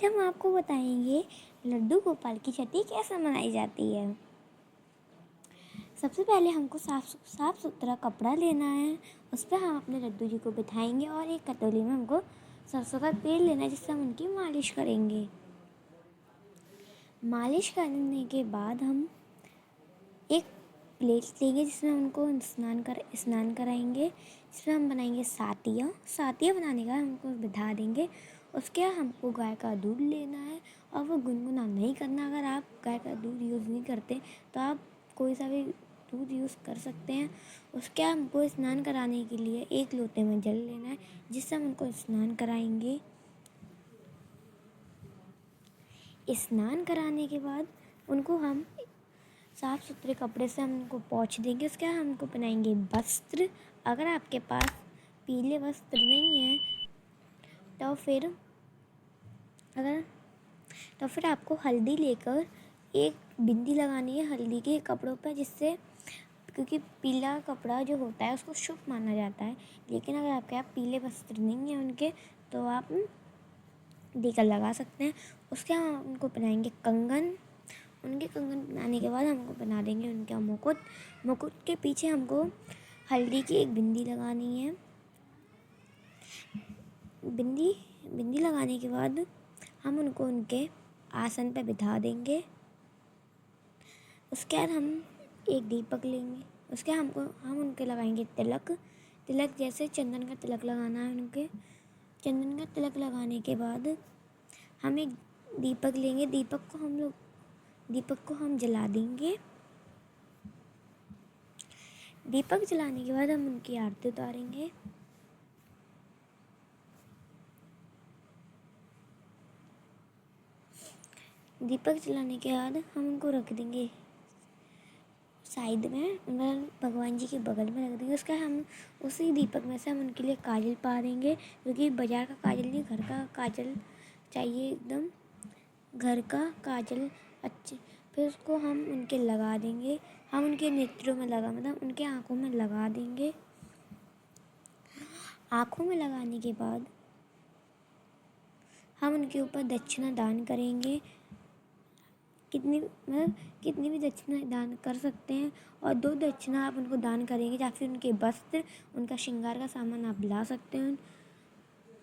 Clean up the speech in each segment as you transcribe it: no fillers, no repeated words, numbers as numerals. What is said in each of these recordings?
हम आपको बताएंगे लड्डू गोपाल की छठी कैसे मनाई जाती है। सबसे पहले हमको साफ सुथरा कपड़ा लेना है। उस पर हम अपने लड्डू जी को बिठाएंगे और एक कटोरी में हमको सरसों का तेल लेना है, जिससे हम उनकी मालिश करेंगे। मालिश करने के बाद हम एक प्लेट लेंगे जिसमें उनको स्नान कराएंगे, जिसमें हम बनाएंगे सातिया बनाने का हमको बिठा देंगे। उसके बाद हमको गाय का दूध लेना है और वो गुनगुना नहीं करना। अगर आप गाय का दूध यूज़ नहीं करते तो आप कोई सा भी दूध यूज़ कर सकते हैं। उसके बाद हमको स्नान कराने के लिए एक लोटे में जल लेना है, जिससे हम उनको स्नान कराएंगे। स्नान कराने के बाद उनको हम साफ़ सुथरे कपड़े से हम उनको पोंछ देंगे। उसके बाद हमको पहनाएंगे वस्त्र। अगर आपके पास पीले वस्त्र नहीं है तो फिर आपको हल्दी लेकर एक बिंदी लगानी है हल्दी के कपड़ों पर, जिससे क्योंकि पीला कपड़ा जो होता है उसको शुभ माना जाता है। लेकिन अगर आपके यहाँ पीले वस्त्र नहीं है उनके, तो आप देकर लगा सकते हैं। उसके हम उनको पहनाएंगे कंगन। उनके कंगन पहनाने के बाद हमको बना देंगे उनका मुकुट के पीछे हमको हल्दी की एक बिंदी लगानी है। बिंदी लगाने के बाद हम उनको उनके आसन पर बिठा देंगे। उसके बाद हम एक दीपक लेंगे। उसके हम उनके लगाएंगे तिलक जैसे चंदन का तिलक लगाना है उनके। चंदन का तिलक लगाने के बाद हम एक दीपक लेंगे। दीपक को हम जला देंगे। दीपक जलाने के बाद हम उनकी आरती उतारेंगे। दीपक जलाने के बाद हम उनको रख देंगे साइड में, मतलब भगवान जी के बगल में रख देंगे। उसका हम उसी दीपक में से हम उनके लिए काजल पा देंगे, क्योंकि बाजार का काजल नहीं, घर का काजल चाहिए, एकदम घर का काजल अच्छे। फिर उसको हम उनके लगा देंगे। हम उनके नेत्रों में मतलब उनके आँखों में लगा देंगे। आँखों में लगाने के बाद हम उनके ऊपर दक्षिणा दान करेंगे। कितनी भी दक्षिणा दान कर सकते हैं, और 2 दक्षिणा आप उनको दान करेंगे, या फिर उनके वस्त्र, उनका श्रृंगार का सामान आप ला सकते हैं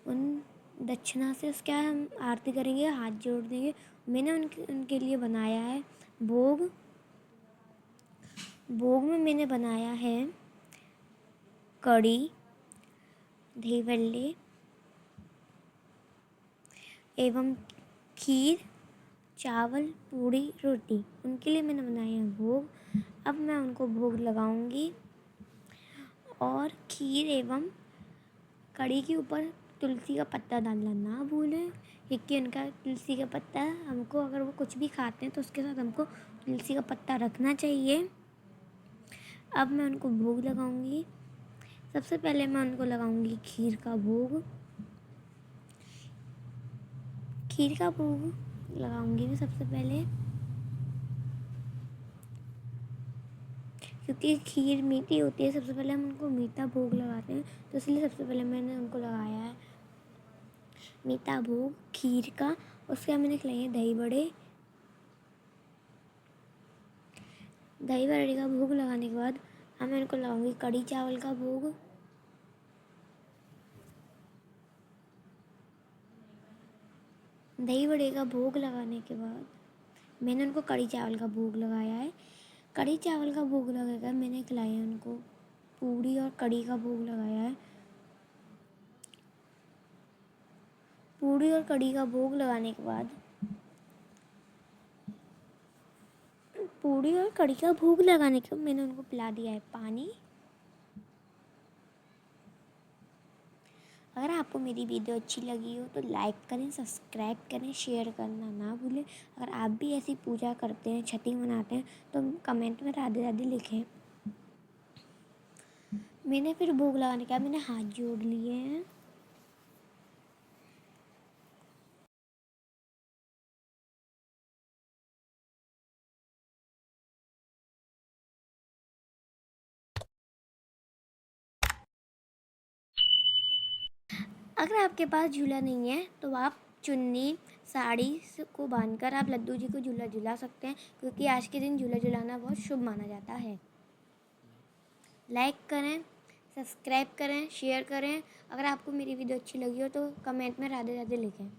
उन दक्षिणा से। उसके बाद हम आरती करेंगे, हाथ जोड़ देंगे। मैंने उनके लिए बनाया है भोग में मैंने बनाया है कढ़ी, दही बल्ले एवं खीर, चावल, पूड़ी, रोटी। उनके लिए मैंने बनाया है भोग। अब मैं उनको भोग लगाऊंगी। और खीर एवं कढ़ी के ऊपर तुलसी का पत्ता डालना ना भूलें, क्योंकि उनका तुलसी का पत्ता हमको, अगर वो कुछ भी खाते हैं तो उसके साथ हमको तुलसी का पत्ता रखना चाहिए। अब मैं उनको भोग लगाऊंगी। सबसे पहले मैं उनको लगाऊंगी खीर का भोग लगाऊंगी मैं सबसे पहले, क्योंकि खीर मीठी होती है। सबसे पहले हम उनको मीठा भोग लगाते हैं, तो इसलिए सबसे पहले मैंने उनको लगाया है मीठा भोग खीर का। उसके बाद मैंने खिलाई है दही बड़े का भोग लगाने के बाद मैं उनको लगाऊंगी कढ़ी चावल का भोग। दही बड़े का भोग लगाने के बाद मैंने उनको कढ़ी चावल का भोग लगाया है। कढ़ी चावल का भोग लगाकर मैंने खिलाया है उनको पूड़ी और कढ़ी का भोग लगाया है। पूड़ी और कढ़ी का भोग लगाने के बाद मैंने उनको पिला दिया है पानी। अगर आपको मेरी वीडियो अच्छी लगी हो तो लाइक करें, सब्सक्राइब करें, शेयर करना ना भूलें। अगर आप भी ऐसी पूजा करते हैं, छठी मनाते हैं, तो कमेंट में राधे राधे लिखें। मैंने फिर भोग लगाने के बाद मैंने हाथ जोड़ लिए हैं। अगर आपके पास झूला नहीं है तो आप चुन्नी, साड़ी को बांधकर आप लड्डू जी को झूला झुला सकते हैं, क्योंकि आज के दिन झूला झुलाना बहुत शुभ माना जाता है। लाइक करें, सब्सक्राइब करें, शेयर करें। अगर आपको मेरी वीडियो अच्छी लगी हो तो कमेंट में राधे राधे लिखें।